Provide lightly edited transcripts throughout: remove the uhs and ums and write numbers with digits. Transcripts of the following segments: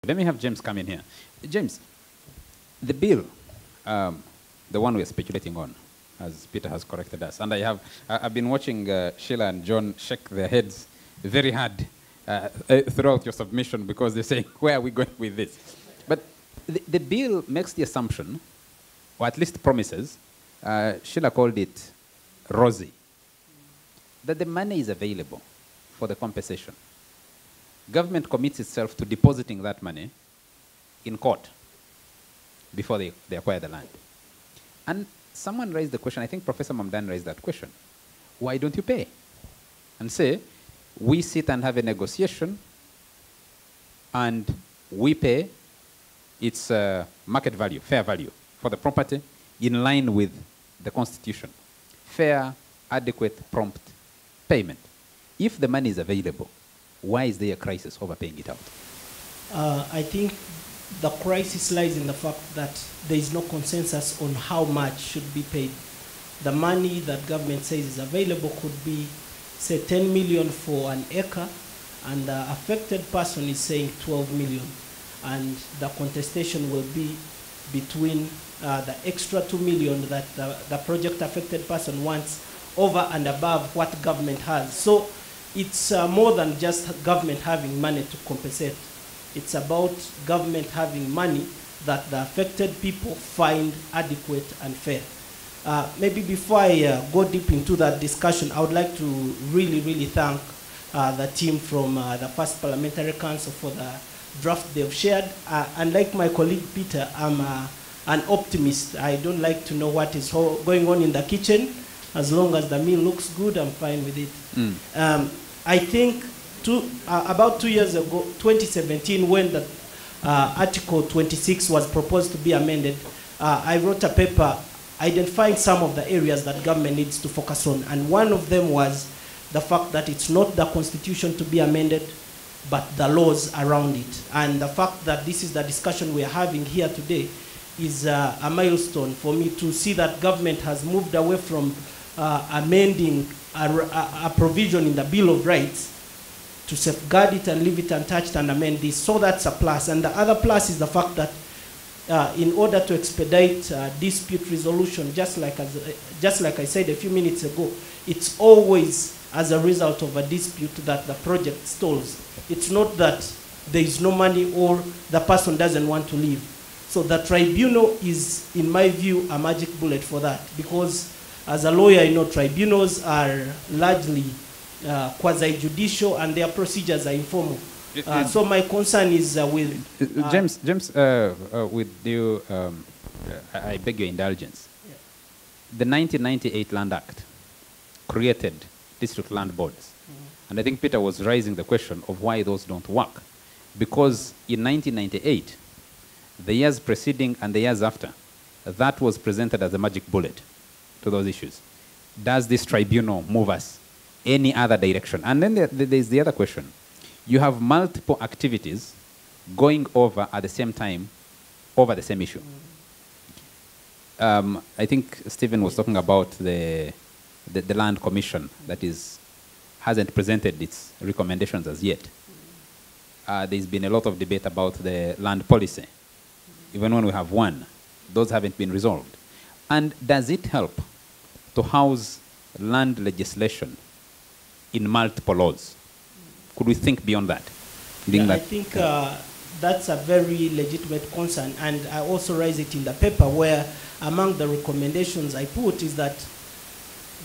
Let me have James come in here. James, the bill, the one we're speculating on, as Peter has corrected us, and I've been watching Sheila and John shake their heads very hard throughout your submission because they're saying, where are we going with this? But the bill makes the assumption, or at least promises, Sheila called it rosy, that the money is available for the compensation. Government commits itself to depositing that money in court before they acquire the land. And someone raised the question, I think Professor Mamdan raised that question, why don't you pay? And say, we sit and have a negotiation and we pay its market value, fair value for the property in line with the Constitution. Fair, adequate, prompt payment. If the money is available, why is there a crisis over paying it out? I think the crisis lies in the fact that there is no consensus on how much should be paid. The money that government says is available could be, say, 10 million for an acre, and the affected person is saying 12 million. And the contestation will be between the extra 2 million that the project affected person wants over and above what government has. So it's more than just government having money to compensate. It's about government having money that the affected people find adequate and fair. Maybe before I go deep into that discussion, I would like to really thank the team from the First Parliamentary Council for the draft they've shared. Unlike my colleague Peter, I'm an optimist. I don't like to know what is going on in the kitchen. As long as the meal looks good, I'm fine with it. I think about 2 years ago, 2017, when the Article 26 was proposed to be amended, I wrote a paper identifying some of the areas that government needs to focus on. And one of them was the fact that it's not the Constitution to be amended, but the laws around it. And the fact that this is the discussion we are having here today is a milestone for me to see that government has moved away from amending a provision in the Bill of Rights to safeguard it and leave it untouched and amend this. So that's a plus. And the other plus is the fact that in order to expedite dispute resolution, just like I said a few minutes ago, it's always as a result of a dispute that the project stalls. It's not that there is no money or the person doesn't want to leave. So the tribunal is, in my view, a magic bullet for that, because as a lawyer, I know tribunals are largely quasi-judicial and their procedures are informal. So my concern is with... James, with you, I beg your indulgence. Yeah. The 1998 Land Act created district land boards. And I think Peter was raising the question of why those don't work. Because in 1998, the years preceding and the years after, that was presented as a magic bullet to those issues. Does this tribunal move us any other direction? And then there's the other question. You have multiple activities going over at the same time over the same issue. I think Stephen was talking about the Land Commission that hasn't presented its recommendations as yet. There's been a lot of debate about the land policy. Even when we have one, those haven't been resolved. And does it help to house land legislation in multiple laws? Could we think beyond that? I think that's a very legitimate concern, and I also raise it in the paper where among the recommendations I put is that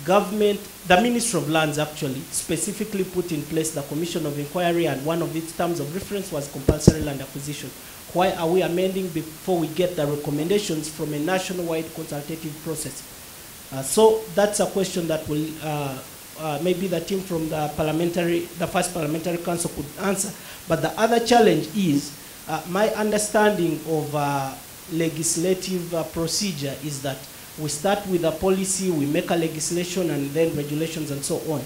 government, the Ministry of Lands actually specifically put in place the Commission of Inquiry, and one of its terms of reference was compulsory land acquisition. Why are we amending before we get the recommendations from a nationwide consultative process? So that's a question that will maybe the team from the First Parliamentary Council could answer. But the other challenge is my understanding of legislative procedure is that we start with a policy, we make a legislation, and then regulations and so on.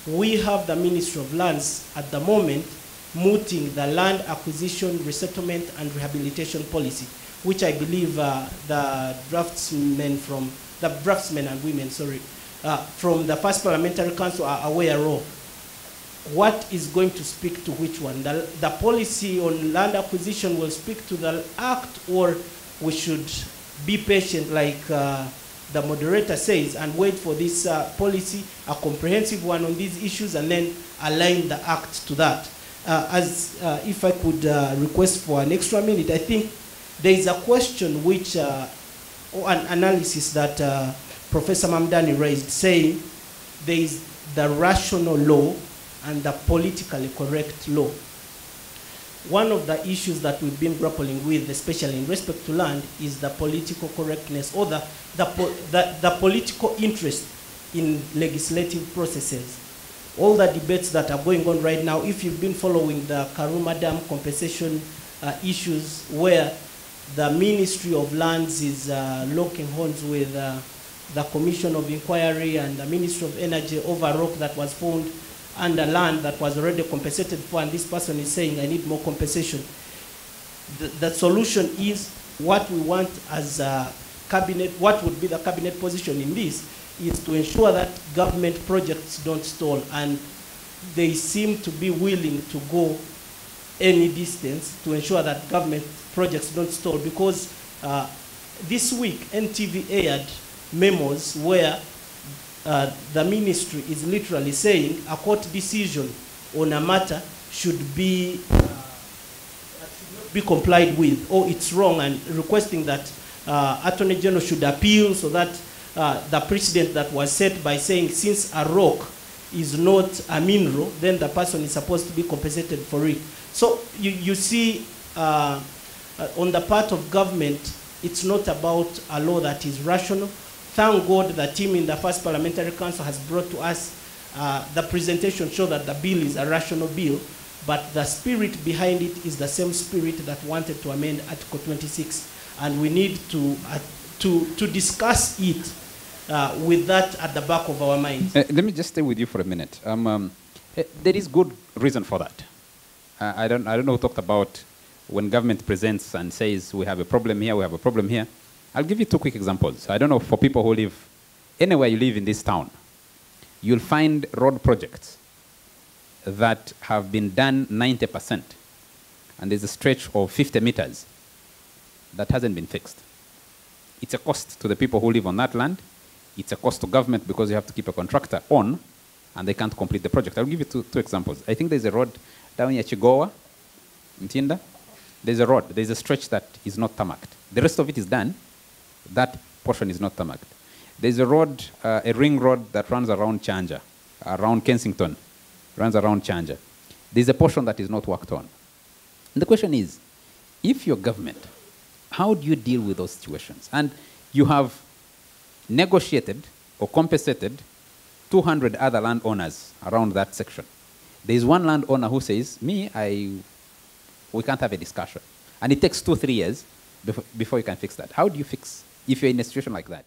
We have the Ministry of Lands at the moment mooting the land acquisition, resettlement, and rehabilitation policy, which I believe the draftsmen and women, from the First Parliamentary Council are aware of. what is going to speak to which one? The policy on land acquisition will speak to the act, or we should be patient like the moderator says and wait for this policy, a comprehensive one on these issues, and then align the act to that. If I could request for an extra minute, I think there is a question which, or an analysis that Professor Mamdani raised, saying there is the rational law and the politically correct law. One of the issues that we've been grappling with, especially in respect to land, is the political correctness, or the political interest in legislative processes. All the debates that are going on right now, if you've been following the Karuma Dam compensation issues, where the Ministry of Lands is locking horns with the Commission of Inquiry and the Ministry of Energy over rock that was found under land that was already compensated for, and this person is saying, I need more compensation. The solution is, what we want as a cabinet, what would be the cabinet position in this, is to ensure that government projects don't stall, and they seem to be willing to go any distance to ensure that government projects don't stall, because this week NTV aired memos where the ministry is literally saying a court decision on a matter should be complied with, or it's wrong, and requesting that Attorney General should appeal, so that the precedent that was set by saying, since a rock is not a mineral, then the person is supposed to be compensated for it. So you see, on the part of government, it's not about a law that is rational. Thank God the team in the first Parliamentary Council has brought to us the presentation show that the bill is a rational bill, but the spirit behind it is the same spirit that wanted to amend Article 26, and we need to discuss it with that at the back of our minds. Let me just stay with you for a minute. There is good reason for that. I don't know who talked about when government presents and says we have a problem here, we have a problem here. I'll give you two quick examples. I don't know, for people who live anywhere you live in this town, you'll find road projects that have been done 90%, and there's a stretch of 50 meters that hasn't been fixed. It's a cost to the people who live on that land. It's a cost to government, because you have to keep a contractor on, and they can't complete the project. I'll give you two examples. I think there's a road down here, Chigowa, in Tinda. There's a road, there's a stretch that is not tarmacked. The rest of it is done. That portion is not tarmacked. There's a road, a ring road that runs around Chanja, around Kensington, runs around Chanja. There's a portion that is not worked on. And the question is, if you're government, how do you deal with those situations? And you have negotiated or compensated 200 other landowners around that section. There's one landowner who says, we can't have a discussion. And it takes 2-3 years before you can fix that. How do you fix if you're in a situation like that?